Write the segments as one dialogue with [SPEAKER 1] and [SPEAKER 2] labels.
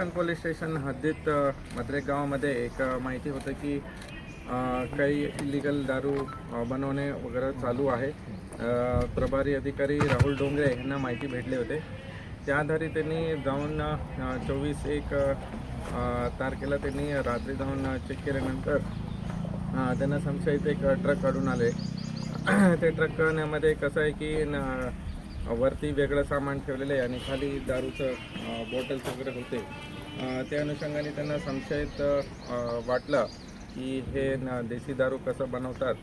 [SPEAKER 1] Paithan police station हद्दीत मद्रेक गावामध्ये एक माहिती होतं की काही इलिगल दारू बनवणे वगैरे चालू आहे। प्रभारी अधिकारी राहुल डोंगरे यांना माहिती भेटले होते। त्या आधारे त्यांनी जाऊन 24/1 तारखेला त्यांनी रात्री जाऊन चेक केल्यानंतर त्यांना संशयित एक ट्रक काढून आले। ते ट्रकमध्ये कसं आहे की वरती वेगळं सामान ठेवलेलं आहे आणि खाली दारूचं बॉटल्स वगैरे होते। त्या अनुषंगाने त्यांना संशयित वाटलं की हे देशी दारू कसं बनवतात।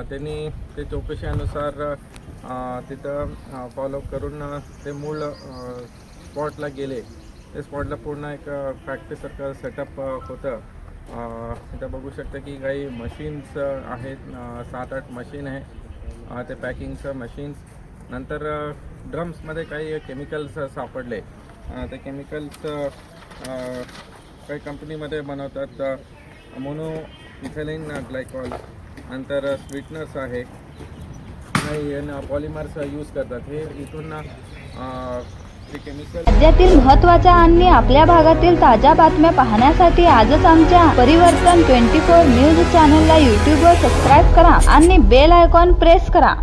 [SPEAKER 1] त्यांनी ते चौकशीनुसार तिथं फॉलोअप करून ते मूळ स्पॉटला गेले। ते स्पॉटला पूर्ण एक फॅक्टरीसारखं सेटअप होतं। इथं बघू शकता की काही मशीन्स आहेत, 7-8 मशीन आहे, ते पॅकिंगचं मशीन्स। नंतर ड्रम्समध्ये काही केमिकल्स सापडले। ते केमिकल्स काही कंपनीमध्ये बनवतात, मोनो इथिलीन ग्लायकॉल, नंतर स्वीटनर्स आहे, काही पॉलिमर्स यूज करतात। हे इथून ते केमिकल।
[SPEAKER 2] राज्यातील महत्त्वाच्या आणि आपल्या भागातील ताज्या बातम्या पाहण्यासाठी आजच आमच्या परिवर्तन 24 न्यूज चॅनलला यूट्यूबवर सबस्क्राईब करा आणि बेल आयकॉन प्रेस करा।